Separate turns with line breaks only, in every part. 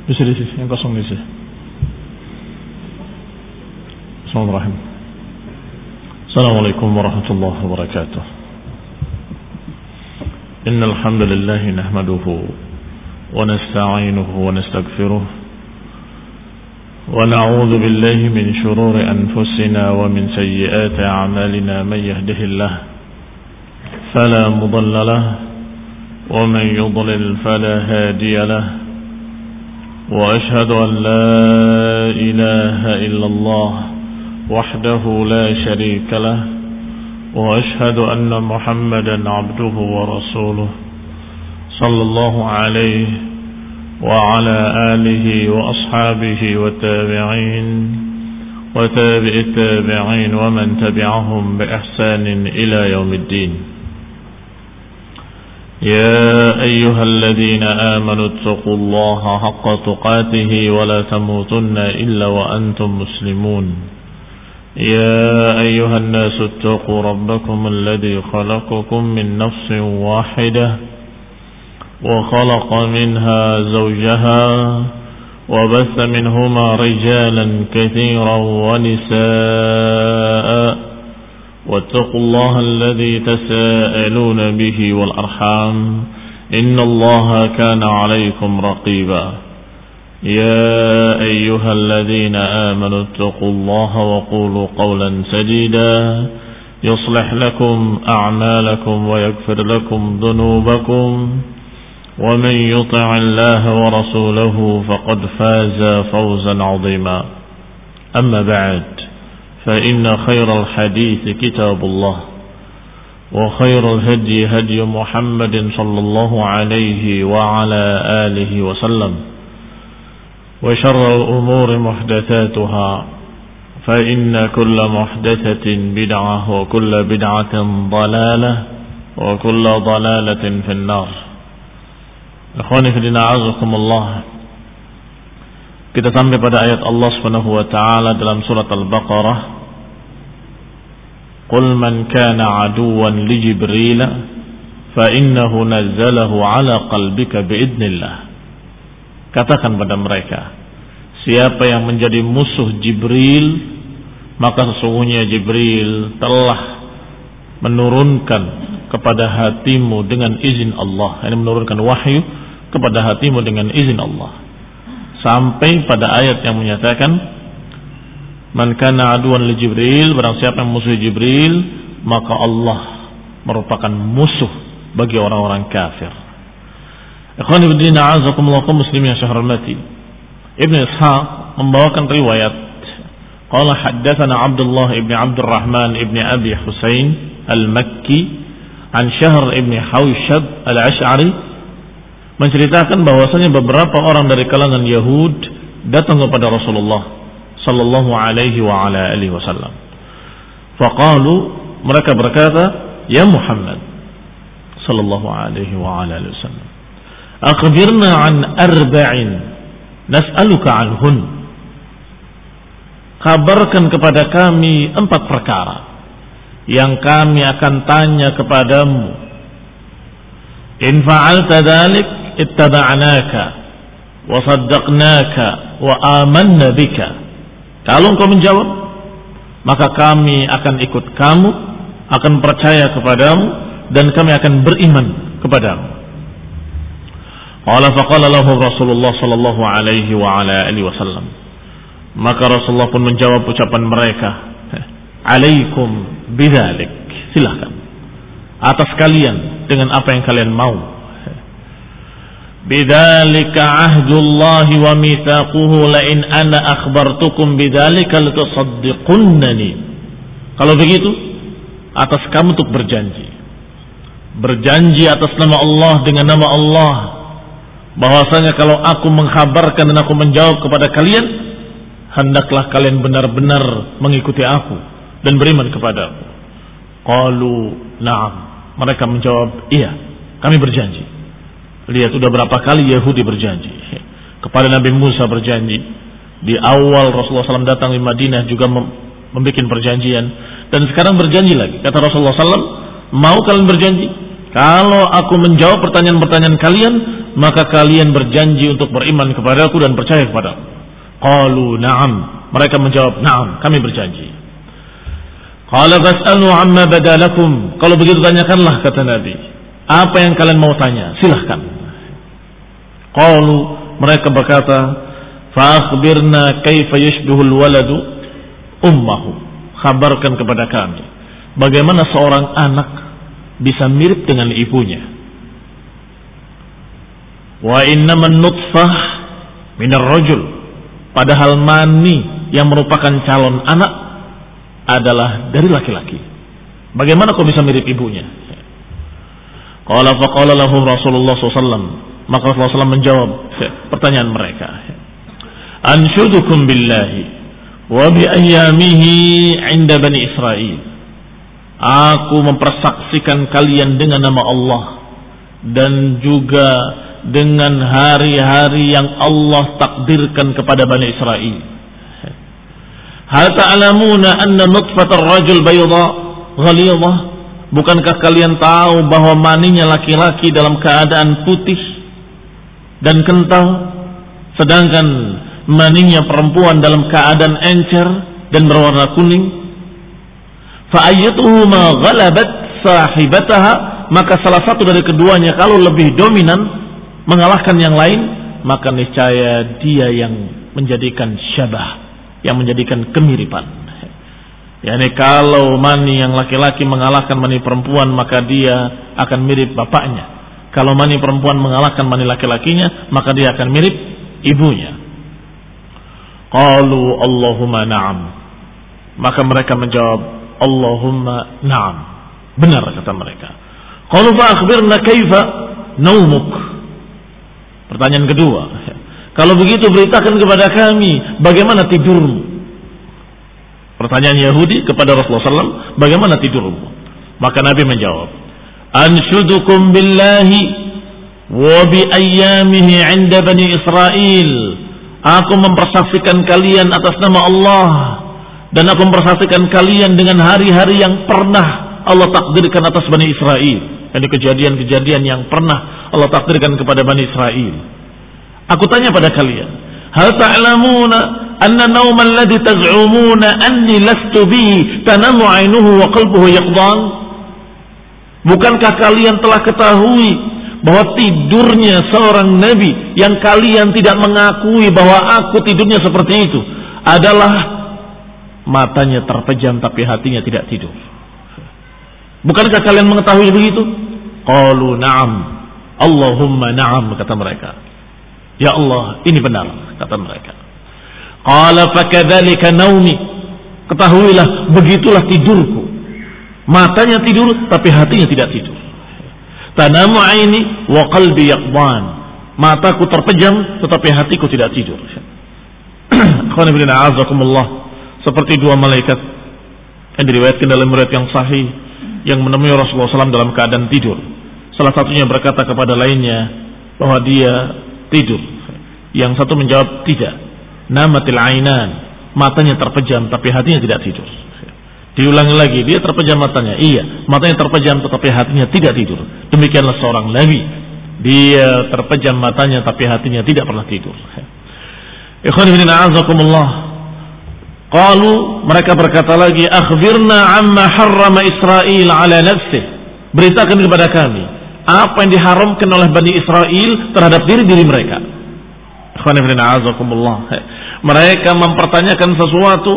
Bisa di sisi yang kosong di sisi. Assalamualaikum warahmatullahi wabarakatuh. Innal hamdalillah nahmaduhu wa nasta'inuhu wa nastaghfiruh wa na'udzu billahi min shururi anfusina wa min sayyiati a'malina man yahdihillahu fala mudilla lahu wa man yudlil fala hadiya lahu. وأشهد أن لا إله إلا الله وحده لا شريك له وأشهد أن محمدا عبده ورسوله صلى الله عليه وعلى آله وأصحابه والتابعين وتابع التابعين ومن تبعهم بإحسان إلى يوم الدين. يا أيها الذين آمنوا اتقوا الله حق تقاته ولا تموتن إلا وأنتم مسلمون. يا أيها الناس اتقوا ربكم الذي خلقكم من نفس واحدة وخلق منها زوجها وبث منهما رجالا كثيرا ونساء واتقوا الله الذي تساءلون به والأرحام إن الله كان عليكم رقيبا. يا أيها الذين آمنوا اتقوا الله وقولوا قولا سديدا يصلح لكم أعمالكم ويغفر لكم ذنوبكم ومن يطع الله ورسوله فقد فاز فوزا عظيما. أما بعد فإن خير الحديث كتاب الله وخير الهدي هدي محمد صلى الله عليه وعلى آله وسلم وشر الأمور محدثاتها فإن كل محدثة بدعة وكل بدعة ضلالة وكل ضلالة في النار. Ikhwani fillah a'azakumullah. Kita sampai pada ayat Allah Subhanahu wa taala dalam surat Al-Baqarah. Qul man kana aduwwan li Jibril fa innahu nazzalahu ala qalbika biidznillah. Katakan pada mereka, siapa yang menjadi musuh Jibril, maka sesungguhnya Jibril telah menurunkan kepada hatimu dengan izin Allah. Ini menurunkan wahyu kepada hatimu dengan izin Allah. Sampai pada ayat yang menyatakan man kana aduwan li Jibril, barang siapa yang musuh Jibril, maka Allah merupakan musuh bagi orang-orang kafir. Ikhwani fillah a'azakumullah muslimin yang saya hormati. Ibnu Ishaq membawakan riwayat qala haddatsana Abdullah ibn Abdurrahman ibn Abi Husain al-Makki an Syahr ibn Hawshab al-Ash'ari, menceritakan bahwasanya beberapa orang dari kalangan Yahud datang kepada Rasulullah sallallahu alaihi wa ala alihi wasallam. Faqalu, mereka berkata, ya Muhammad sallallahu alaihi wa ala alihi wasallam, akhbirna an arba'in nas'aluka anhun. Kabarkan kepada kami 4 perkara yang kami akan tanya kepadamu. In fa'alta dzalik ittaba'naka wa saddaqnaka wa amanna bika. Kalau engkau menjawab, maka kami akan ikut kamu, akan percaya kepadamu, dan kami akan beriman kepadamu. Qala faqala lahu Rasulullah sallallahu alaihi wa ala alihi wasallam. Maka Rasulullah pun menjawab ucapan mereka, alaikum bidzalik, silakan atas kalian dengan apa yang kalian mau. Bidzalika ahdullahi wa mitsaquhu la in ana akhbartukum bidzalika latusaddiqunnani. Kalau begitu, atas kamu untuk berjanji atas nama Allah, dengan nama Allah, bahwasanya kalau aku mengkhabarkan dan aku menjawab kepada kalian, hendaklah kalian benar-benar mengikuti aku dan beriman kepada aku. Qalu na'am. Mereka menjawab, iya, kami berjanji. Lihat, sudah berapa kali Yahudi berjanji. Kepada Nabi Musa berjanji. Di awal Rasulullah SAW datang di Madinah juga membuat perjanjian. Dan sekarang berjanji lagi. Kata Rasulullah SAW, mau kalian berjanji? Kalau aku menjawab pertanyaan-pertanyaan kalian, maka kalian berjanji untuk beriman kepadaku dan percaya kepadaku. Qalu na'am. Mereka menjawab, na'am, kami berjanji. Qala fas'alu amma badalakum. Kalau begitu tanyakanlah, kata Nabi. Apa yang kalian mau tanya? Silahkan. Qalu, mereka berkata, fa akhbirna kaifa yushbihul waladu ummahu. Khabarkan kepada kami bagaimana seorang anak bisa mirip dengan ibunya. Wa innaman nutfah minar rajul. Padahal mani yang merupakan calon anak adalah dari laki-laki. Bagaimana kau bisa mirip ibunya? Qala faqala lahu Rasulullah SAW. Maka Rasulullah SAW menjawab pertanyaan mereka. Anshudukum billahi wa bi ayyamihi 'inda Bani Israil. Aku mempersaksikan kalian dengan nama Allah dan juga dengan hari-hari yang Allah takdirkan kepada Bani Israil. Hal ta'lamuna anna nutfatar rajul bayda ghalidhah? Bukankah kalian tahu bahwa maninya laki-laki dalam keadaan putih dan kental, sedangkan maninya perempuan dalam keadaan encer dan berwarna kuning? Fa ayyatuhuma ghalabat sahibataha, maka salah satu dari keduanya kalau lebih dominan mengalahkan yang lain, maka niscaya dia yang menjadikan syabah, yang menjadikan kemiripan. Yani kalau mani yang laki-laki mengalahkan mani perempuan, maka dia akan mirip bapaknya. Kalau mani perempuan mengalahkan mani laki-lakinya, maka dia akan mirip ibunya. Qalu Allahumma na'am. Maka mereka menjawab, Allahumma na'am. Benar kata mereka. Qalu fa akhbirna kaifa naumuk. Pertanyaan kedua, kalau begitu beritakan kepada kami bagaimana tidurmu. Pertanyaan Yahudi kepada Rasulullah SAW, bagaimana tidurmu? Maka Nabi menjawab, anshudukum billahi wa bi ayyamihi 'inda Bani Israil. Aku mempersaksikan kalian atas nama Allah dan aku mempersaksikan kalian dengan hari-hari yang pernah Allah takdirkan atas Bani Israil. Ini kejadian-kejadian yang pernah Allah takdirkan kepada Bani Israil. Aku tanya pada kalian, hal ta'lamuna anna nawman alladhi taz'umuna anni lastu bihi tanamu 'ainuhu wa qalbuhu yaqdan? Bukankah kalian telah ketahui bahwa tidurnya seorang nabi yang kalian tidak mengakui bahwa aku tidurnya seperti itu adalah matanya terpejam tapi hatinya tidak tidur? Bukankah kalian mengetahui begitu? Qalu na'am. Allahumma na'am, kata mereka. Ya Allah, ini benar, kata mereka. Qala fakadzalika naumi. Ketahuilah, begitulah tidurku. Matanya tidur tapi hatinya tidak tidur. Tanamu aini wa qalbi yaqban. Mataku terpejam tetapi hatiku tidak tidur. Akhwan fillah, a'azakumullah. Seperti dua malaikat yang diriwayatkan dalam riwayat yang sahih yang menemui Rasulullah SAW dalam keadaan tidur. Salah satunya berkata kepada lainnya bahwa dia tidur. Yang satu menjawab tidak. Namatil ainan, matanya terpejam tapi hatinya tidak tidur. Diulangi lagi, dia terpejam matanya. Iya, matanya terpejam tetapi hatinya tidak tidur. Demikianlah seorang nabi. Dia terpejam matanya tapi hatinya tidak pernah tidur. Ikhwan fillah, a'azakumullah. Qalu, mereka berkata lagi, akhbirna amma harrama Israel ala nafsih. Beritakan kepada kami apa yang diharamkan oleh Bani Israel terhadap diri mereka. Ikhwan fillah, a'azakumullah. Mereka mempertanyakan sesuatu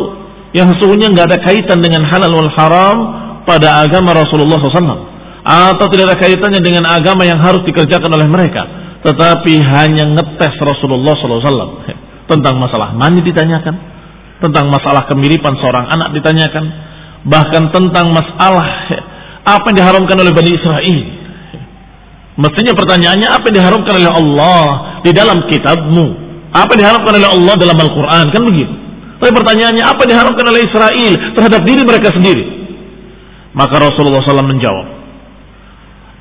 yang sesungguhnya nggak ada kaitan dengan halal wal haram pada agama Rasulullah SAW, atau tidak ada kaitannya dengan agama yang harus dikerjakan oleh mereka, tetapi hanya ngetes Rasulullah SAW. Tentang masalah mani ditanyakan, tentang masalah kemiripan seorang anak ditanyakan, bahkan tentang masalah apa yang diharamkan oleh Bani Israel. Mestinya pertanyaannya, apa yang diharamkan oleh Allah di dalam kitabmu, apa yang diharamkan oleh Allah dalam Al-Quran, kan begitu. Tapi pertanyaannya, apa yang diharamkan oleh Israel terhadap diri mereka sendiri? Maka Rasulullah SAW menjawab,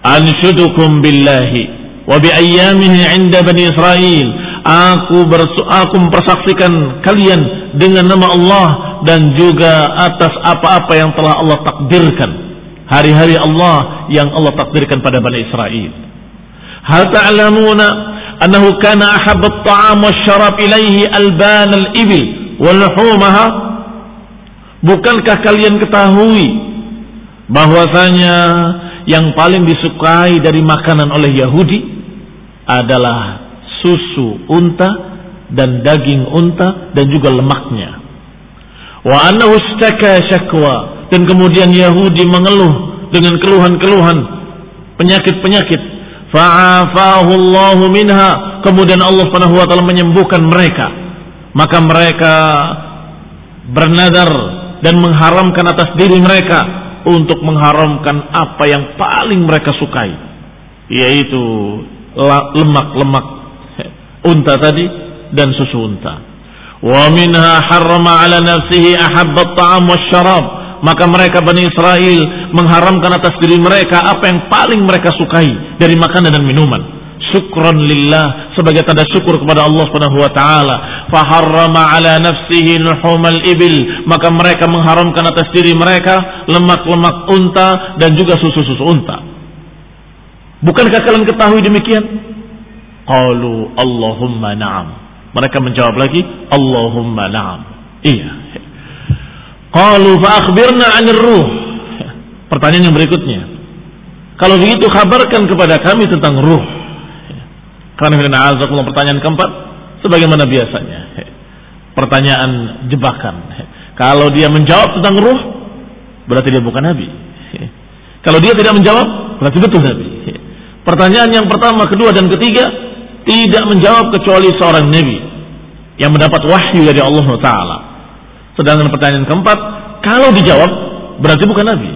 anshudukum billahi wa bi ayyamihi 'inda bani Israil. Aku mempersaksikan kalian dengan nama Allah dan juga atas apa-apa yang telah Allah takdirkan, hari-hari Allah yang Allah takdirkan pada Bani Israel. Hal ta'lamuna annahu kana ahabba at-ta'am wasyarab ilaihi alban al-ibil wa luhumaha? Bukankah kalian ketahui bahwasanya yang paling disukai dari makanan oleh Yahudi adalah susu unta dan daging unta dan juga lemaknya. Wa annahu ishtaka syakwa, dan kemudian Yahudi mengeluh dengan keluhan-keluhan, penyakit-penyakit. Fa'afahu Allah minha, kemudian Allah Subhanahu wa taala menyembuhkan mereka. Maka mereka bernadar dan mengharamkan atas diri mereka untuk mengharamkan apa yang paling mereka sukai, yaitu lemak-lemak unta tadi dan susu unta. Wa minha harrama ala nafsihi ahabba at-ta'am wasyarab, maka mereka Bani Israel mengharamkan atas diri mereka apa yang paling mereka sukai dari makanan dan minuman. Syukran lillah, sebagai tanda syukur kepada Allah Subhanahu wa taala. Fa harrama ala nafsihi luhumal ibil, maka mereka mengharamkan atas diri mereka lemak-lemak unta dan juga susu-susu unta. Bukankah kalian ketahui demikian? Qalu Allahumma na'am. Mereka menjawab lagi, Allahumma na'am. Iya. Qalu fa akhbirna 'anir ruh. Pertanyaan yang berikutnya, kalau begitu kabarkan kepada kami tentang ruh. Karena pertanyaan keempat, sebagaimana biasanya, pertanyaan jebakan. Kalau dia menjawab tentang ruh, berarti dia bukan nabi. Kalau dia tidak menjawab, berarti betul nabi. Pertanyaan yang pertama, kedua, dan ketiga tidak menjawab kecuali seorang nabi yang mendapat wahyu dari Allah Ta'ala. Sedangkan pertanyaan keempat, kalau dijawab berarti bukan nabi.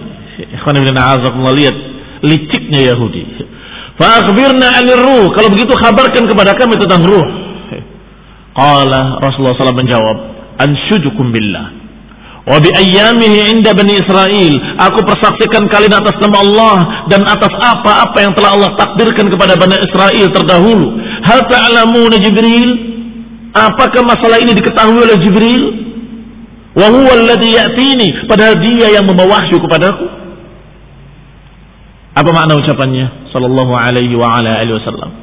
Lihat liciknya Yahudi. Fa akhbirna 'anir ruh, kalau begitu kabarkan kepada kami tentang ruh. Qala Rasulullah SAW menjawab, anshudukum billah wa bi ayyamihi 'inda bani Israil. Aku persaksikan kalian atas nama Allah dan atas apa-apa yang telah Allah takdirkan kepada Bani Israel terdahulu. Hal ta'lamuna Jibril? Apakah masalah ini diketahui oleh Jibril? Wa huwa alladhi ya'tini, padahal dia yang membawa wahyu kepadaku. Apa makna ucapannya sallallahu alaihi wa ala alihi wasallam?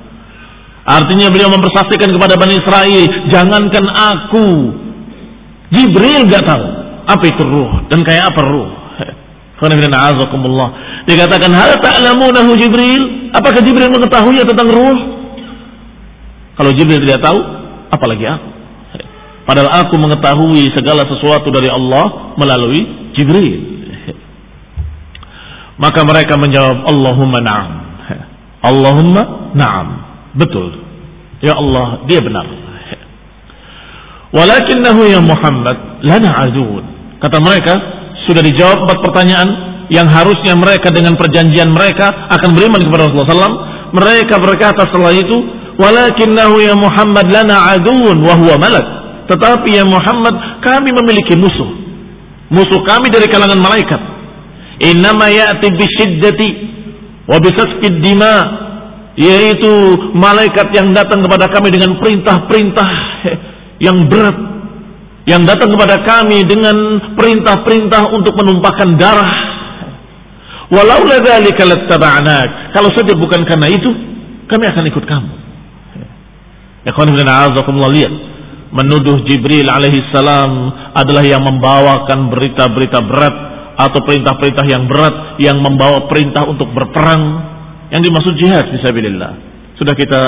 Artinya beliau mempersaksikan kepada Bani Israel, jangankan aku, Jibril enggak tahu apa itu ruh dan kayak apa ruh. Dikatakan hal ta'lamunahu Jibril, apakah Jibril mengetahui tentang ruh? Kalau Jibril tidak tahu, apalagi aku. Padahal aku mengetahui segala sesuatu dari Allah melalui Jibril. Maka mereka menjawab, Allahumma na'am. Allahumma na'am. Betul. Ya Allah, dia benar. Walakinnahu ya Muhammad lana azun. Kata mereka, sudah dijawab 4 pertanyaan yang harusnya mereka dengan perjanjian mereka akan beriman kepada Rasulullah SAW. Mereka berkata setelah itu, walakinnahu ya Muhammad lana azun wa huwa malak. Tetapi ya Muhammad, kami memiliki musuh. Musuh kami dari kalangan malaikat. Innama ya'ti bisyiddati wa bisasfid dima, yaitu malaikat yang datang kepada kami dengan perintah-perintah yang berat, yang datang kepada kami dengan perintah-perintah untuk menumpahkan darah. Walaula dzalika lattaba'nak, kalau saja bukan karena itu kami akan ikut kamu. Ya kawan dan azakumullah, lihat, menuduh Jibril alaihi salam adalah yang membawakan berita-berita berat atau perintah-perintah yang berat yang membawa perintah untuk berperang, yang dimaksud jihad fisabilillah. Sudah kita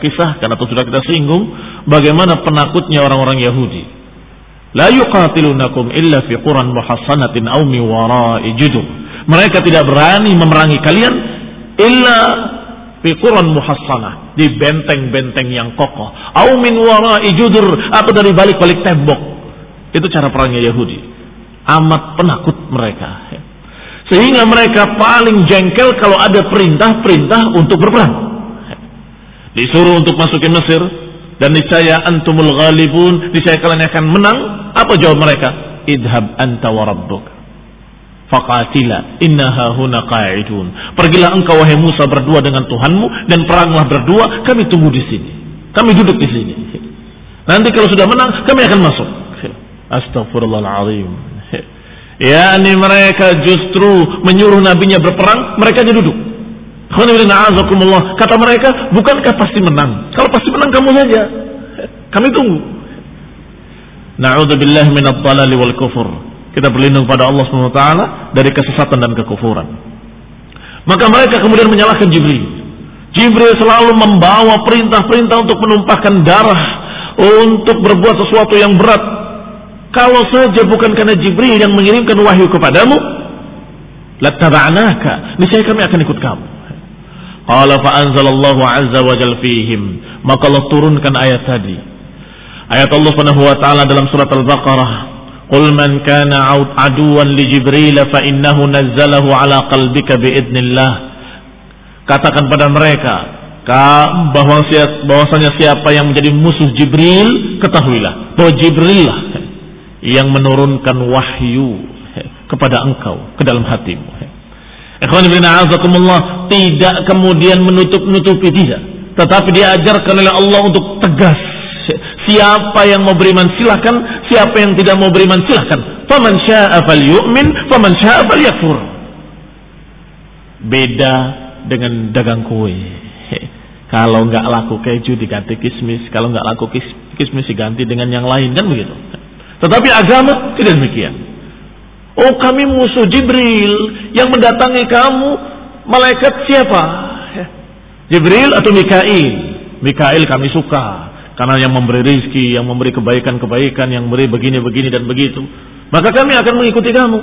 kisahkan atau sudah kita singgung bagaimana penakutnya orang-orang Yahudi. La yuqatilunakum illa fi quran muhassanatin aw min wara'i judur. Mereka tidak berani memerangi kalian illa fi quran muhassanah, di benteng-benteng yang kokoh, aw min wara'i judur, atau dari balik-balik tembok. Itu cara perangnya Yahudi. Amat penakut mereka, sehingga mereka paling jengkel kalau ada perintah-perintah untuk berperang. Disuruh untuk masuk ke Mesir, dan niscaya antumul ghalibun, niscaya kalian akan menang. Apa jawab mereka? Idhab anta wa rabbuk. faqatila innaha huna qa'idun. Pergilah engkau wahai Musa berdua dengan Tuhanmu dan peranglah berdua, kami tunggu di sini. Kami duduk di sini. Nanti kalau sudah menang kami akan masuk. Astagfirullahaladzim. yakni mereka justru menyuruh nabinya berperang, mereka aja duduk. Kata mereka, bukankah pasti menang? Kalau pasti menang kamu saja, kami tunggu. Na'udzubillahi minadh dhalali wal kufur. Kita berlindung pada Allah SWT dari kesesatan dan kekufuran. Maka mereka kemudian menyalahkan Jibril. Jibril selalu membawa perintah-perintah untuk menumpahkan darah, untuk berbuat sesuatu yang berat. Kalau saja bukan karena Jibril yang mengirimkan wahyu kepadamu, lattaba'naka, niscaya kami akan ikut kamu. Qala fa anzalallahu azza wa jalla fihim, maka Allah turunkan ayat tadi. Ayat Allah Subhanahu wa taala dalam surat Al-Baqarah, "Qul man kana aduwan li Jibril fa innahu nazzalahu ala qalbika bi idznillah." Katakan pada mereka bahwasanya siapa yang menjadi musuh Jibril, ketahuilah bahwa Jibril lah yang menurunkan wahyu kepada engkau ke dalam hatimu. Ikhwan fillah a'azakumullah, tidak kemudian menutup-nutupi, tidak, tetapi diajarkan oleh Allah untuk tegas. Siapa yang mau beriman silahkan, siapa yang tidak mau beriman silahkan. Faman syaa'a falyu'min, faman syaa'a falyakfur. Beda dengan dagang kue. Kalau nggak laku keju diganti kismis, kalau nggak laku kismis diganti dengan yang lain, kan begitu. Tetapi agama tidak demikian. Oh, kami musuh Jibril, yang mendatangi kamu malaikat siapa? Jibril atau Mikail? Mikail kami suka, karena yang memberi rizki, yang memberi kebaikan-kebaikan, yang memberi begini-begini dan begitu. Maka kami akan mengikuti kamu.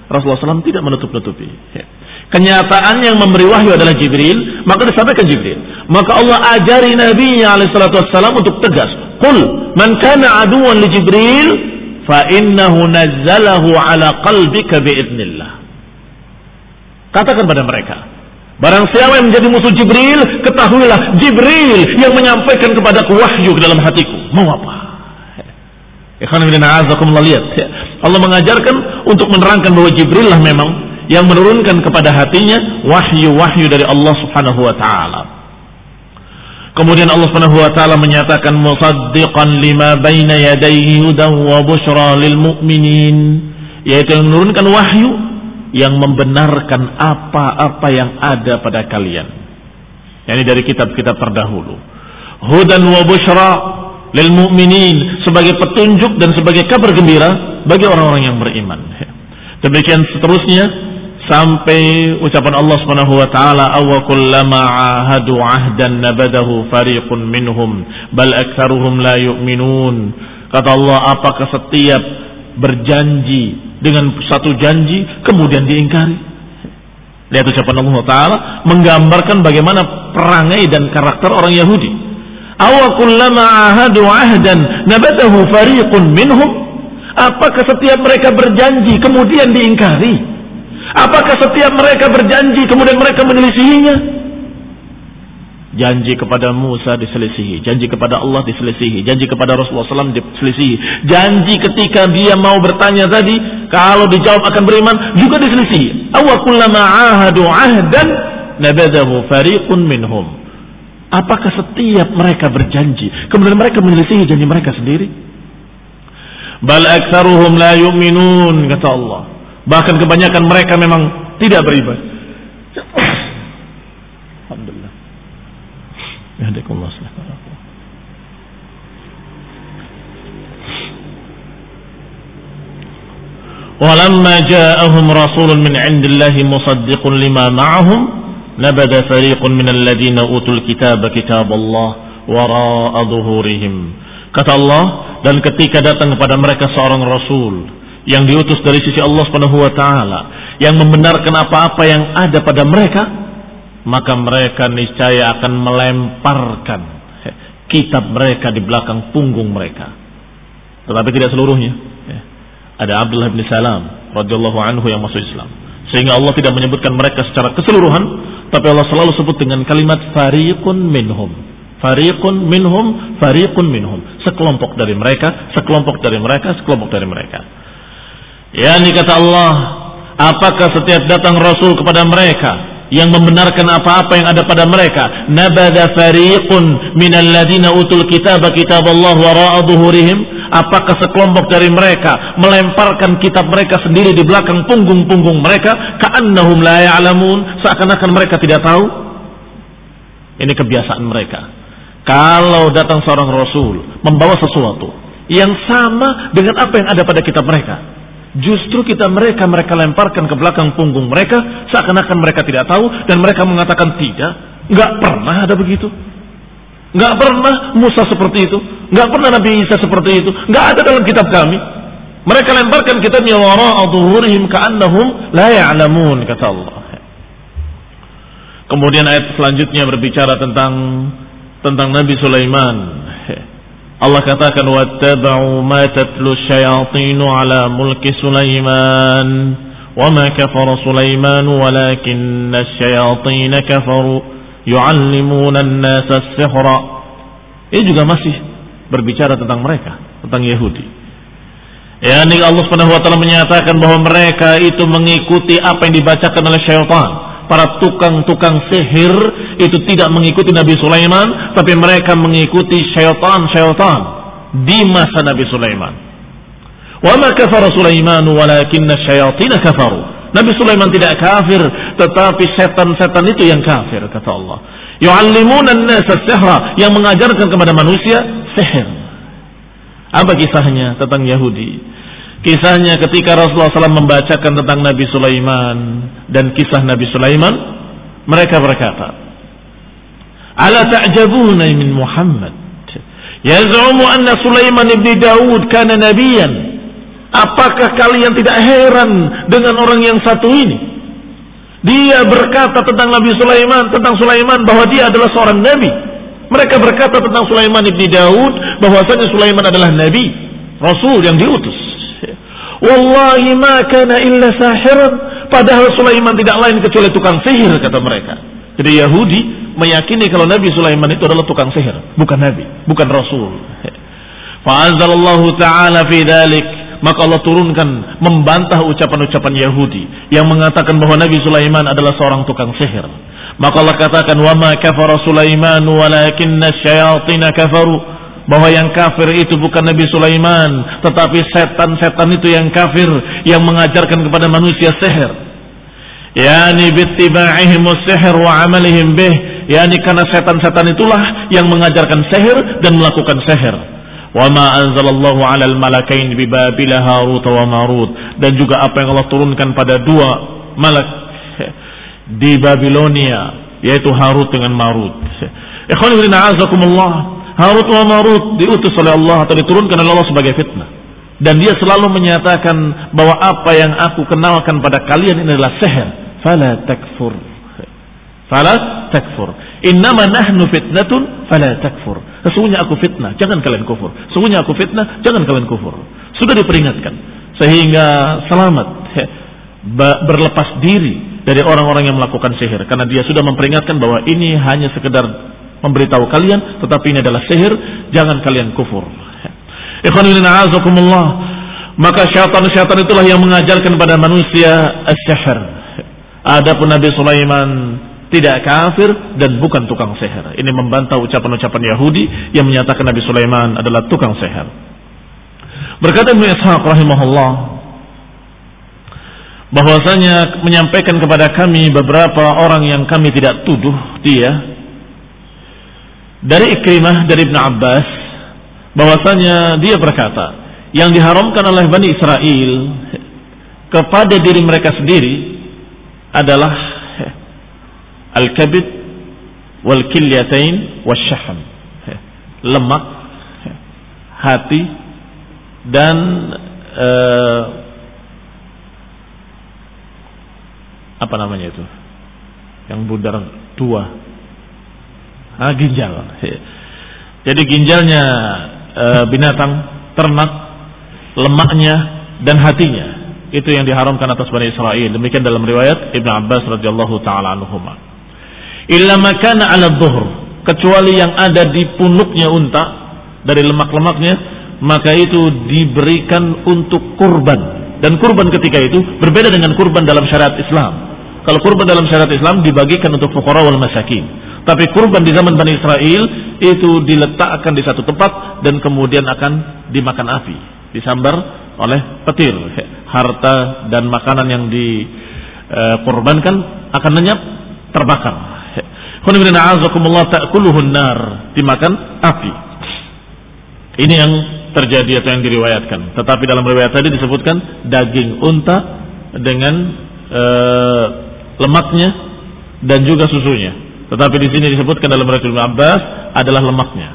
Rasulullah SAW tidak menutup-nutupi. Kenyataan yang memberi wahyu adalah Jibril, maka disampaikan Jibril. Maka Allah ajari Nabi-Nya alaihissalam untuk tegas. Qul man kana aduwan li Jibril fa innahu nazzalahu ala qalbika biidznillah. Katakan pada mereka, barang siapa yang menjadi musuh Jibril, ketahuilah Jibril yang menyampaikan kepadaku wahyu ke dalam hatiku. Mau apa? Ikhwan fillah a'azakumullah, lihat, Allah mengajarkan untuk menerangkan bahwa Jibril lah memang yang menurunkan kepada hatinya wahyu-wahyu dari Allah Subhanahu wa taala. Kemudian Allah Subhanahu wa taala menyatakan musaddiqan lima baina yadayhi hudan wa busyra lil mu'minin, yaitu yang menurunkan wahyu yang membenarkan apa-apa yang ada pada kalian. Yani dari kitab-kitab terdahulu. Hudan wa busyra lil mu'minin, sebagai petunjuk dan sebagai kabar gembira bagi orang-orang yang beriman. Demikian seterusnya sampai ucapan Allah Subhanahu wa taala, aw kullama ahadu ahdan nabadahu fariqun minhum bal aktsaruhum la yu'minun. Kata Allah, apakah setiap berjanji dengan satu janji kemudian diingkari? Lihat ucapan Allah taala menggambarkan bagaimana perangai dan karakter orang Yahudi. Aw kullama ahadu ahdan nabadahu fariqun minhum. Apakah setiap mereka berjanji kemudian diingkari? Apakah setiap mereka berjanji kemudian mereka menyelisihinya? Janji kepada Musa diselisihi, janji kepada Allah diselisihi, janji kepada Rasulullah SAW diselisihi, janji ketika dia mau bertanya tadi, kalau dijawab akan beriman juga diselisihi. Aw kullama ahadu ahdan nabadahu fariqun minhum. Apakah setiap mereka berjanji kemudian mereka menyelisihi janji mereka sendiri? Bal aktsaruhum la yu'minun, kata Allah. Bahkan kebanyakan mereka memang tidak beriman. Alhamdulillah. Yahdikumullah. Walamma ja'ahum rasulun min 'indillahi musaddiqun lima ma'ahum nabada fariqun minal ladzina utul kitaba kitaballah wara'a dhuhurihim. Kata Allah, dan ketika datang kepada mereka seorang rasul yang diutus dari sisi Allah Subhanahu wa taala yang membenarkan apa-apa yang ada pada mereka, maka mereka niscaya akan melemparkan kitab mereka di belakang punggung mereka. Tetapi tidak seluruhnya. Ada Abdullah bin Salam radhiyallahu anhu yang masuk Islam, sehingga Allah tidak menyebutkan mereka secara keseluruhan, tapi Allah selalu sebut dengan kalimat fariqun minhum. Fariqun minhum, fariqun minhum. Sekelompok dari mereka, sekelompok dari mereka, sekelompok dari mereka. Yani kata Allah, Apakah setiap datang Rasul kepada mereka yang membenarkan apa-apa yang ada pada mereka, nabadha fariqun minal ladina utul kitaba kitaballah wara'a dhuhurihim, apakah sekelompok dari mereka melemparkan kitab mereka sendiri di belakang punggung-punggung mereka, ka'annahum la ya'lamun, seakan-akan mereka tidak tahu? Ini kebiasaan mereka. Kalau datang seorang Rasul membawa sesuatu yang sama dengan apa yang ada pada kitab mereka, justru mereka lemparkan ke belakang punggung mereka, seakan-akan mereka tidak tahu, dan mereka mengatakan tidak, nggak pernah ada begitu, nggak pernah Musa seperti itu, nggak pernah Nabi Isa seperti itu, nggak ada dalam kitab kami. Mereka lemparkan kitabnya wara'a dhuhurihim ka'annahum la ya'lamun, kata Allah. Kemudian ayat selanjutnya berbicara tentang Nabi Sulaiman. Allah katakan wattaba'u ma tatlu syayatinu ala mulki Sulaiman wa ma kafara Sulaiman walakinna asyayatin kafaru yu'allimuna an-nasa as-sihra. Ini juga masih berbicara tentang mereka, tentang Yahudi. Yani Allah Subhanahu wa taala menyatakan bahwa mereka itu mengikuti apa yang dibacakan oleh syaitan. Para tukang-tukang sihir itu tidak mengikuti Nabi Sulaiman, tapi mereka mengikuti syaitan-syaitan di masa Nabi Sulaiman. Wa ma kafara Sulaiman walakinna asyayatin kafaru. Nabi Sulaiman tidak kafir, tetapi setan-setan itu yang kafir, kata Allah. Yu'allimuna an-nasa as-sihra, yang mengajarkan kepada manusia sihir. Apa kisahnya tentang Yahudi? Kisahnya ketika Rasulullah SAW membacakan tentang Nabi Sulaiman dan kisah Nabi Sulaiman, mereka berkata, "Ala ta'jabuna min Muhammad? Yaz'umu anna Sulaiman ibn Daud kana nabiyan." Apakah kalian tidak heran dengan orang yang satu ini? Dia berkata tentang Nabi Sulaiman, bahwa dia adalah seorang nabi. Mereka berkata tentang Sulaiman ibn Daud bahwasanya Sulaiman adalah nabi, rasul yang diutus. Wallahi ma kana illa sahiran, padahal Sulaiman tidak lain kecuali tukang sihir, kata mereka. Jadi Yahudi meyakini kalau Nabi Sulaiman itu adalah tukang sihir, bukan nabi, bukan rasul. Fa anzalallahu ta'ala fi dzalik, maka Allah turunkan membantah ucapan-ucapan Yahudi yang mengatakan bahwa Nabi Sulaiman adalah seorang tukang sihir. Maka Allah katakan wa ma kafara Sulaiman walakinna asyayatin kafaru, bahwa yang kafir itu bukan Nabi Sulaiman, tetapi setan-setan itu yang kafir, yang mengajarkan kepada manusia sihir. Yani bittiba'ihim as-sihr wa 'amalihim bih, yani karena setan-setan itulah yang mengajarkan sihir dan melakukan sihir. Wa ma anzalallahu 'alal malakain bi Babil Harut wa Marut, dan juga apa yang Allah turunkan pada dua malak di Babilonia, yaitu Harut dengan Marut. Ikhwan fillah, azakumullah, Harut wa Marut diutus oleh Allah atau diturunkan oleh Allah sebagai fitnah, dan dia selalu menyatakan bahwa apa yang aku kenalkan pada kalian ini adalah sihir. Fala takfur, fala takfur, innama nahnu fitnatun fala takfur. Sesungguhnya aku fitnah, jangan kalian kufur. Sesungguhnya aku fitnah, jangan kalian kufur. Sudah diperingatkan sehingga selamat berlepas diri dari orang-orang yang melakukan sihir, karena dia sudah memperingatkan bahwa ini hanya sekedar memberitahu kalian, tetapi ini adalah sihir, jangan kalian kufur. Ikhwanuddin a'azakumullah, maka syaitan-syaitan itulah yang mengajarkan pada manusia as-sihir. Adapun Nabi Sulaiman tidak kafir dan bukan tukang sihir. Ini membantah ucapan-ucapan Yahudi yang menyatakan Nabi Sulaiman adalah tukang sihir. Berkata Ibnu Ishaq rahimahullah, bahwasanya menyampaikan kepada kami beberapa orang yang kami tidak tuduh dia, dari Ikrimah, dari Ibn Abbas, bahwasanya dia berkata, yang diharamkan oleh Bani Israel kepada diri mereka sendiri adalah al-kabid wal kilyatain wasyahm, lemak, hati, dan apa namanya itu yang bundar dua, ginjal. Jadi ginjalnya binatang ternak, lemaknya dan hatinya, itu yang diharamkan atas Bani Israel. Demikian dalam riwayat Ibn Abbas radhiyallahu taala anhuma. Illa ma kana 'ala dhuhr, kecuali yang ada di punuknya unta dari lemak-lemaknya, maka itu diberikan untuk kurban. Dan kurban ketika itu berbeda dengan kurban dalam syariat Islam. Kalau kurban dalam syariat Islam dibagikan untuk fuqara wal masakin. Tapi kurban di zaman Bani Israel itu diletakkan di satu tempat dan kemudian akan dimakan api, disambar oleh petir. Harta dan makanan yang dikurbankan akan lenyap, terbakar. Ta'kuluhun nar, dimakan api. Ini yang terjadi atau yang diriwayatkan. Tetapi dalam riwayat tadi disebutkan daging unta dengan lemaknya dan juga susunya. Tetapi di sini disebutkan dalam riwayat Ibnu Abbas adalah lemaknya.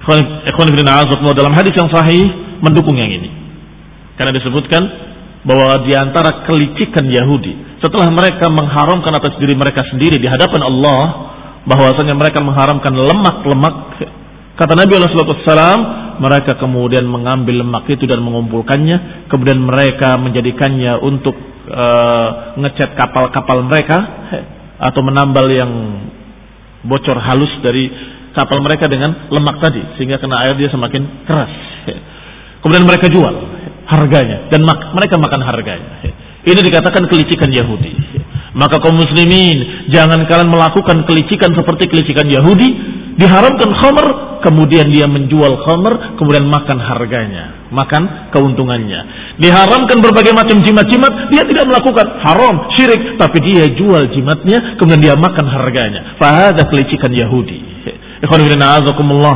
Dalam hadis yang sahih mendukung yang ini. Karena disebutkan bahwa di antara kelicikan Yahudi setelah mereka mengharamkan atas diri mereka sendiri di hadapan Allah bahwasanya mereka mengharamkan lemak-lemak, kata Nabi sallallahu alaihi wasallam, mereka kemudian mengambil lemak itu dan mengumpulkannya, kemudian mereka menjadikannya untuk ngecat kapal-kapal mereka atau menambal yang bocor halus dari kapal mereka dengan lemak tadi sehingga kena air dia semakin keras. Kemudian mereka jual harganya dan mereka makan harganya. Ini dikatakan kelicikan Yahudi. Maka kaum muslimin, jangan kalian melakukan kelicikan seperti kelicikan Yahudi. Diharamkan khamr, kemudian dia menjual khamr, kemudian makan harganya, makan keuntungannya. Diharamkan berbagai macam jimat-jimat, dia tidak melakukan haram, syirik, tapi dia jual jimatnya, kemudian dia makan harganya. Fahada kelicikan Yahudi. Ikhwan fillah, azakumullah.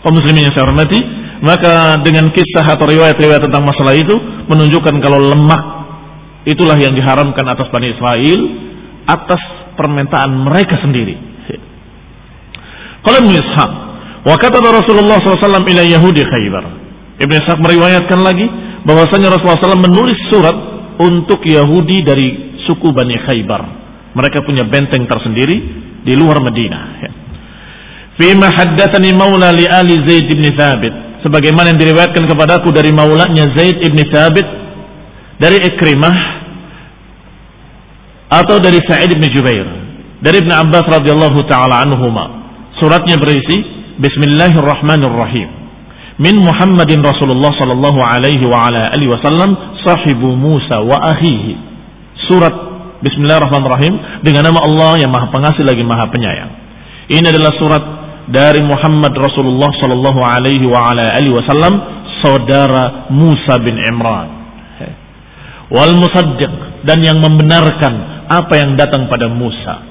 Kaum muslimin yang saya hormati, maka dengan kisah atau riwayat-riwayat tentang masalah itu menunjukkan kalau lemak itulah yang diharamkan atas Bani Israel atas permintaan mereka sendiri. Qala Ibnu Ishaq, wa kataba Rasulullah SAW ila Yahudi Khaybar. Ibnu Ishaq meriwayatkan lagi bahwasanya Rasulullah SAW menulis surat untuk Yahudi dari suku Bani Khaybar. Mereka punya benteng tersendiri di luar Madinah. Fima haddatsani maula li ali Zaid bin Thabit, sebagaimana yang diriwayatkan kepadaku dari maulanya Zaid bin Thabit dari Ikrimah atau dari Sa'id bin Jubair dari Ibnu Abbas radhiyallahu taala anhuma. Suratnya berisi Bismillahirrahmanirrahim. Min Muhammadin Rasulullah sallallahu alaihi wa ala alihi wasallam sahibu Musa wa akhihi. Surat Bismillahirrahmanirrahim dengan nama Allah yang Maha Pengasih lagi Maha Penyayang. Ini adalah surat dari Muhammad Rasulullah sallallahu alaihi wa ala alihi wasallam, saudara Musa bin Imran. Wal musaddiq, dan yang membenarkan apa yang datang pada Musa.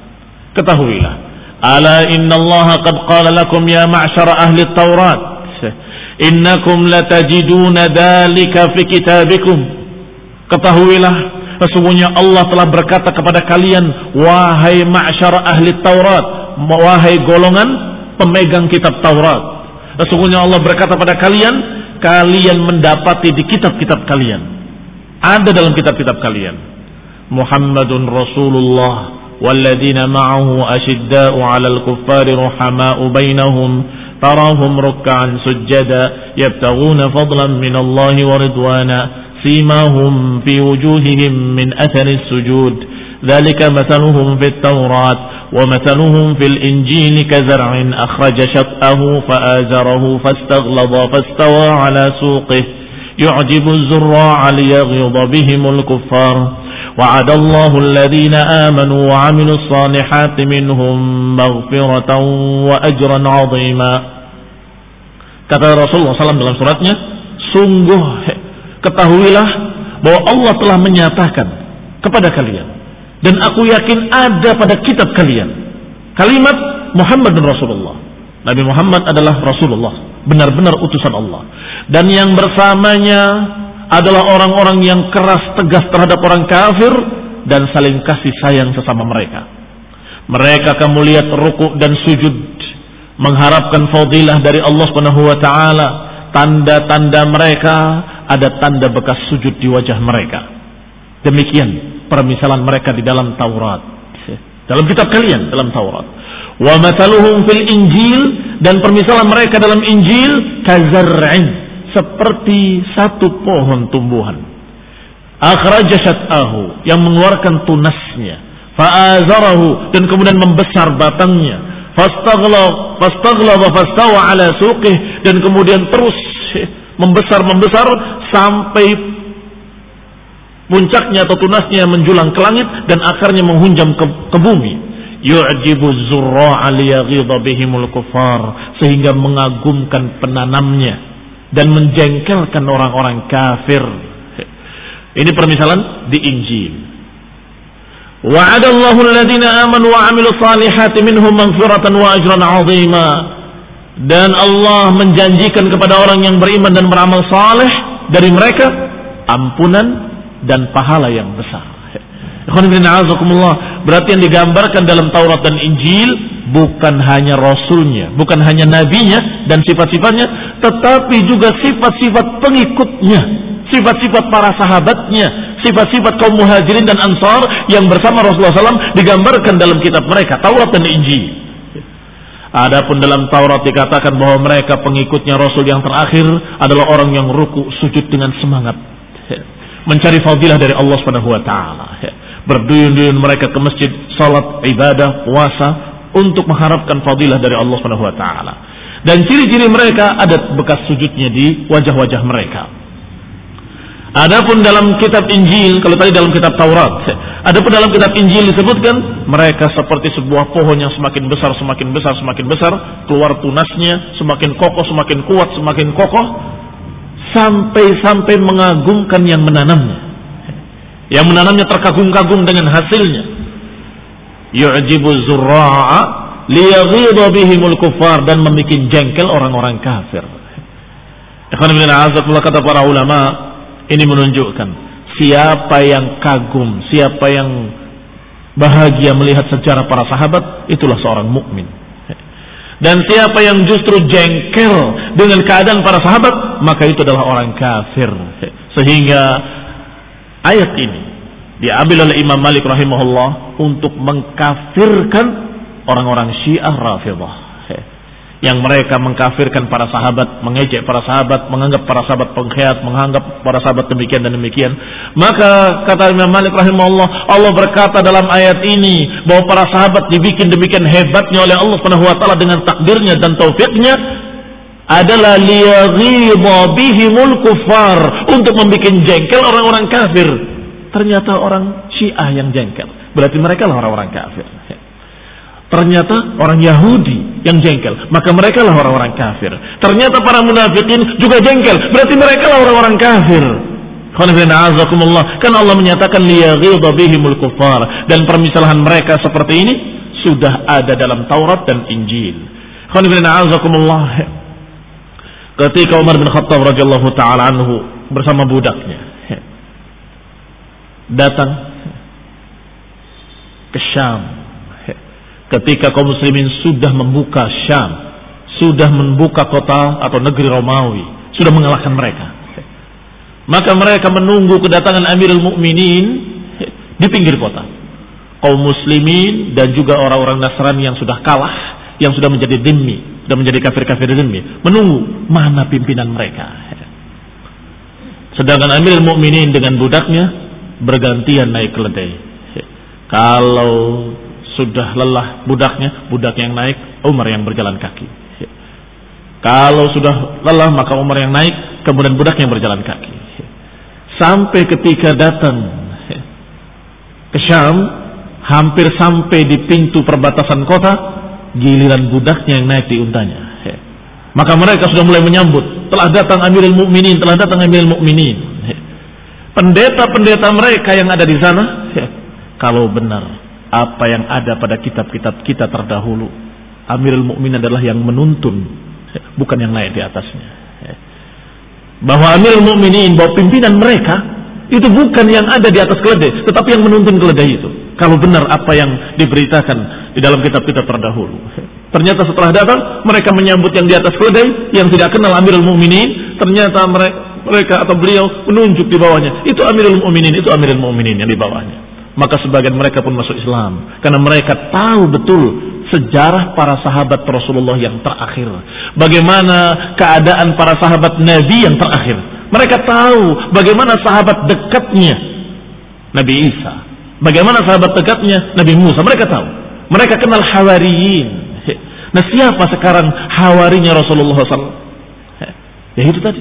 Ketahuilah, ala innallaha qad qala lakum ya ma'syara ahli Taurat innakum latajiduna dhalika fi kitabikum. Ketahuilah, sesungguhnya Allah telah berkata kepada kalian, wahai ma'syara ahli Taurat, wahai golongan pemegang kitab Taurat, sesungguhnya Allah berkata pada kalian, kalian mendapati di kitab-kitab kalian, ada dalam kitab-kitab kalian, Muhammadun Rasulullah والذين معه أشداء على الكفار رحماء بينهم تراهم ركعا سجدا يبتغون فضلا من الله ورضوانا سيماهم في وجوههم من أثر السجود ذلك مثلهم في التوراة ومثلهم في الإنجيل كزرع أخرج شطأه فآزره فاستغلظ فاستوى على سوقه يعجب الزراع ليغيظ بهم الكفار وعد الله الذين آمنوا وعملوا الصالحات منهم مغفرة وأجرا عظيما. Kata Rasulullah SAW dalam suratnya, sungguh ketahuilah bahwa Allah telah menyatakan kepada kalian, dan aku yakin ada pada kitab kalian kalimat Muhammad dan Rasulullah. Nabi Muhammad adalah Rasulullah, benar-benar utusan Allah, dan yang bersamanya adalah orang-orang yang keras tegas terhadap orang kafir dan saling kasih sayang sesama mereka. Mereka kamu lihat rukuk dan sujud mengharapkan fadilah dari Allah Subhanahu wa taala. Tanda-tanda mereka, ada tanda bekas sujud di wajah mereka. Demikian permisalan mereka di dalam Taurat. Dalam kitab kalian, dalam Taurat. Wa mathaluhum fil Injil, dan permisalan mereka dalam Injil kazar'in, seperti satu pohon tumbuhan, akhraja syat'ahu, yang mengeluarkan tunasnya, fa'azarahu, dan kemudian membesar batangnya, fastaghlaba fastawa ala suqih, dan kemudian terus membesar sampai Puncaknya atau tunasnya menjulang ke langit dan akarnya menghunjam ke bumi. Yu'jibu zurra'a liyaghidha bihimul kuffar, sehingga mengagumkan penanamnya dan menjengkelkan orang-orang kafir. Ini permisalan di Injil. Wa'adallahu alladhina amanu wa 'amilus salihati minhum maghfiratan wa ajran 'azima. Dan Allah menjanjikan kepada orang yang beriman dan beramal saleh dari mereka ampunan dan pahala yang besar. Berarti yang digambarkan dalam Taurat dan Injil bukan hanya rasulnya, bukan hanya nabinya dan sifat-sifatnya, tetapi juga sifat-sifat pengikutnya, sifat-sifat para sahabatnya, sifat-sifat kaum muhajirin dan ansar yang bersama Rasulullah SAW digambarkan dalam kitab mereka, Taurat dan Injil. Adapun dalam Taurat dikatakan bahwa mereka pengikutnya Rasul yang terakhir adalah orang yang ruku sujud dengan semangat, mencari fadilah dari Allah Subhanahu wa taala. Berduyun-duyun mereka ke masjid, salat, ibadah, puasa untuk mengharapkan fadilah dari Allah Subhanahu wa taala. Dan ciri-ciri mereka ada bekas sujudnya di wajah-wajah mereka. Adapun dalam kitab Injil, kalau tadi dalam kitab Taurat, adapun dalam kitab Injil disebutkan mereka seperti sebuah pohon yang semakin besar, semakin besar, semakin besar, keluar tunasnya, semakin kokoh, semakin kuat, semakin kokoh, sampai mengagumkan yang menanamnya. Yang menanamnya terkagum-kagum dengan hasilnya. Yu'jibu zurra'a liyaghidha bihimul kuffar, dan membuat jengkel orang-orang kafir. Ikhwan fillah, kata para ulama, ini menunjukkan siapa yang kagum, siapa yang bahagia melihat sejarah para sahabat, itulah seorang mukmin. Dan siapa yang justru jengkel dengan keadaan para sahabat, maka itu adalah orang kafir. Sehingga ayat ini diambil oleh Imam Malik rahimahullah untuk mengkafirkan orang-orang Syiah Rafidhah, yang mereka mengkafirkan para sahabat, mengejek para sahabat, menganggap para sahabat pengkhianat, menganggap para sahabat demikian dan demikian. Maka kata Imam Malik rahimahullah, Allah berkata dalam ayat ini bahwa para sahabat dibikin demikian hebatnya oleh Allah Subhanahu wa taala dengan takdirnya dan taufiknya adalah liyaghidha bihimul kuffar, untuk membuat jengkel orang-orang kafir. Ternyata orang Syiah yang jengkel, berarti mereka lah orang-orang kafir. Ternyata orang Yahudi yang jengkel, maka mereka lah orang-orang kafir. Ternyata para munafikin juga jengkel, berarti mereka lah orang-orang kafir. Kan Allah menyatakan liyaghidha bihimul kuffar, dan permisalahan mereka seperti ini sudah ada dalam Taurat dan Injil. Ketika Umar bin Khattab radhiyallahu taala anhu bersama budaknya datang ke Syam, ketika kaum muslimin sudah membuka Syam, sudah membuka kota atau negeri Romawi, sudah mengalahkan mereka, maka mereka menunggu kedatangan Amirul Mukminin di pinggir kota. Kaum muslimin dan juga orang-orang Nasrani yang sudah kalah, yang sudah menjadi dhimmi, sudah menjadi kafir-kafir dhimmi, menunggu mana pimpinan mereka. Sedangkan Amirul Mukminin dengan budaknya bergantian naik keledai. Kalau sudah lelah budaknya, budak yang naik, Umar yang berjalan kaki. Kalau sudah lelah, maka Umar yang naik, kemudian budak yang berjalan kaki. Sampai ketika datang ke Syam, hampir sampai di pintu perbatasan kota, giliran budaknya yang naik di untanya. Maka mereka sudah mulai menyambut, telah datang Amirul Mukminin, telah datang Amirul Mukminin. Pendeta-pendeta mereka yang ada di sana, kalau benar apa yang ada pada kitab-kitab kita terdahulu, Amirul Mukminin adalah yang menuntun, bukan yang naik di atasnya. Bahwa Amirul Mukminin, bahwa pimpinan mereka itu bukan yang ada di atas keledai, tetapi yang menuntun keledai itu. Kalau benar apa yang diberitakan di dalam kitab-kitab terdahulu. Ternyata setelah datang, mereka menyambut yang di atas keledai, yang tidak kenal Amirul Mukminin. Ternyata mereka atau beliau menunjuk di bawahnya, itu Amirul Mukminin, itu Amirul Mukminin yang di bawahnya. Maka sebagian mereka pun masuk Islam, karena mereka tahu betul sejarah para sahabat Rasulullah yang terakhir, bagaimana keadaan para sahabat Nabi yang terakhir. Mereka tahu bagaimana sahabat dekatnya Nabi Isa, bagaimana sahabat dekatnya Nabi Musa. Mereka tahu, mereka kenal Hawariyin. Nah, siapa sekarang hawarinya Rasulullah SAW? Ya itu tadi,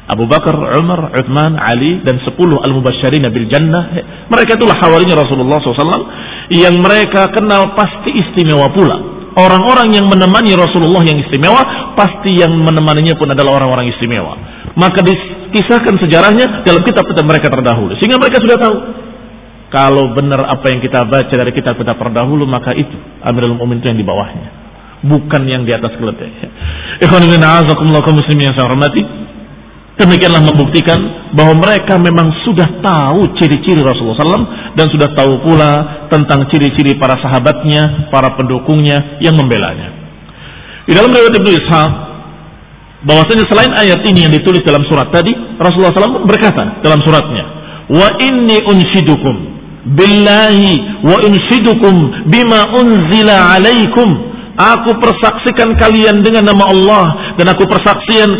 Abu Bakar, Umar, Uthman, Ali, dan 10 al-mubasysyirina bil jannah. Mereka itulah hawarinya Rasulullah SAW yang mereka kenal pasti istimewa pula. Orang-orang yang menemani Rasulullah yang istimewa, pasti yang menemaninya pun adalah orang-orang istimewa. Maka dikisahkan sejarahnya dalam kitab-kitab mereka terdahulu, sehingga mereka sudah tahu kalau benar apa yang kita baca dari kitab-kitab terdahulu, maka itu Amirul Mukminin itu yang di bawahnya, bukan yang di atas keledai. Ikhwan fillah, a'azakumullah kaum muslimin yang saya hormati. Demikianlah membuktikan bahwa mereka memang sudah tahu ciri-ciri Rasulullah SAW dan sudah tahu pula tentang ciri-ciri para sahabatnya, para pendukungnya yang membelanya. Di dalam riwayat Ibnu Ishaq, bahwasanya selain ayat ini yang ditulis dalam surat tadi, Rasulullah SAW berkata dalam suratnya, wa inni unshidukum billahi wa unshidukum bima unzila alaikum. Aku persaksikan kalian dengan nama Allah, dan aku persaksikan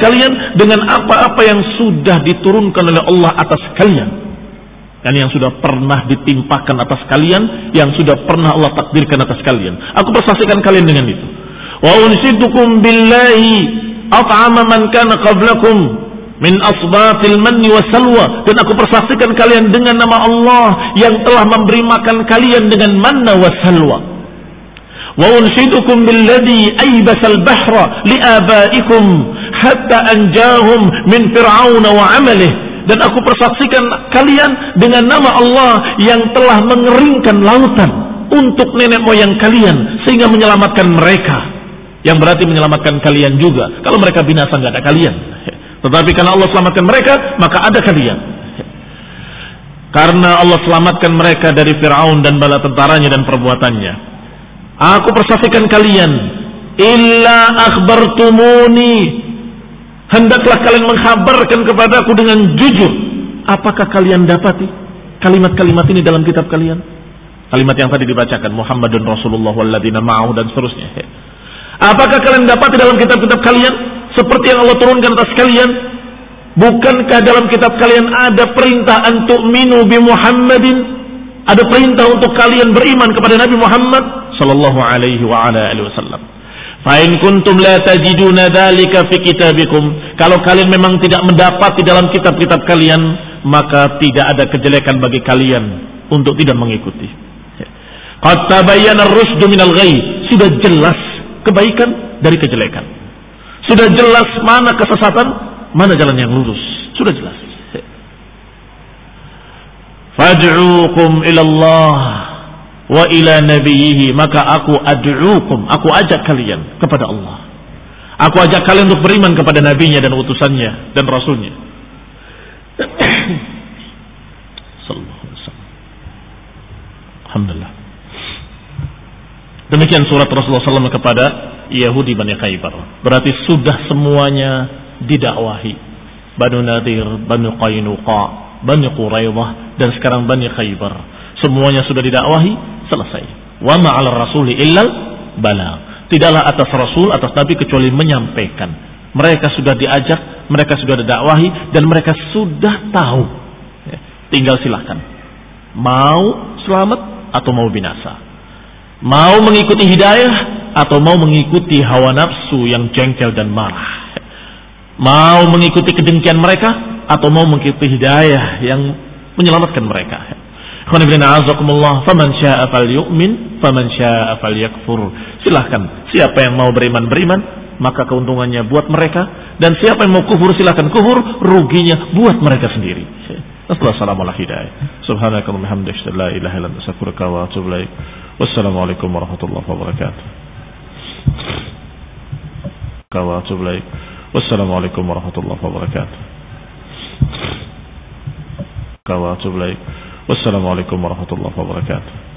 kalian dengan apa-apa yang sudah diturunkan oleh Allah atas kalian, dan yang sudah pernah ditimpakan atas kalian, yang sudah pernah Allah takdirkan atas kalian. Aku persaksikan kalian dengan itu. Wa unshidukum billahi at'ama man kana qablakum min asbatil manni wassalwa, dan aku persaksikan kalian dengan nama Allah yang telah memberi makan kalian dengan manna wassalwa. Wa unshidukum billadhi aybasal bahra liabaikum hatta anjahum min fir'auna wa amalih, dan aku persaksikan kalian dengan nama Allah yang telah mengeringkan lautan untuk nenek moyang kalian sehingga menyelamatkan mereka, yang berarti menyelamatkan kalian juga. Kalau mereka binasa nggak ada kalian, tetapi karena Allah selamatkan mereka maka ada kalian. Karena Allah selamatkan mereka dari Fir'aun dan bala tentaranya dan perbuatannya, aku persaksikan kalian, illa akhbartumuni, hendaklah kalian mengkhabarkan kepadaku dengan jujur. Apakah kalian dapati kalimat-kalimat ini dalam kitab kalian? Kalimat yang tadi dibacakan, Muhammadun Rasulullah walladzina ma'ahu, dan seterusnya. Apakah kalian dapati dalam kitab-kitab kalian seperti yang Allah turunkan atas kalian? Bukankah dalam kitab kalian ada perintah an tu'minu bi Muhammadin? Ada perintah untuk kalian beriman kepada Nabi Muhammad sallallahu alaihi wa ala alihi wasallam. Fa in kuntum la tajiduna dzalika fi kitabikum, kalau kalian memang tidak mendapati dalam kitab-kitab kalian, maka tidak ada kejelekan bagi kalian untuk tidak mengikuti. Qad tabayyana ar-rusydu minal ghayy, sudah jelas kebaikan dari kejelekan. Sudah jelas mana kesesatan, mana jalan yang lurus, sudah jelas. Fad'uukum ila Allah wa ila nabiyhi, maka aku ad'uukum, aku ajak kalian kepada Allah. Aku ajak kalian untuk beriman kepada nabinya dan utusannya dan rasulnya. Sallallahu alaihi wasallam. Alhamdulillah. Demikian surat Rasulullah SAW kepada Yahudi Bani Khaybar. Berarti sudah semuanya didakwahi. Banu Nadir, Banu Qainuqa, Bani Quraidah, dan sekarang Bani Khaybar. Semuanya sudah didakwahi, selesai. Wa ma'al rasuli illal balagh. Tidaklah atas rasul, atas nabi kecuali menyampaikan. Mereka sudah diajak, mereka sudah didakwahi, dan mereka sudah tahu. Tinggal silahkan. Mau selamat atau mau binasa. Mau mengikuti hidayah atau mau mengikuti hawa nafsu yang jengkel dan marah. Mau mengikuti kedengkian mereka atau mau mengikuti hidayah yang menyelamatkan mereka. Faman syaa falyu'min faman syaa falyakfur. Silahkan, siapa yang mau beriman, maka keuntungannya buat mereka, dan siapa yang mau kufur, silahkan kufur, ruginya buat mereka sendiri. Assalamualaikum warahmatullahi wabarakatuh. Wassalamualaikum warahmatullahi wabarakatuh. Wassalamualaikum warahmatullahi wabarakatuh. Wassalamualaikum warahmatullahi wabarakatuh.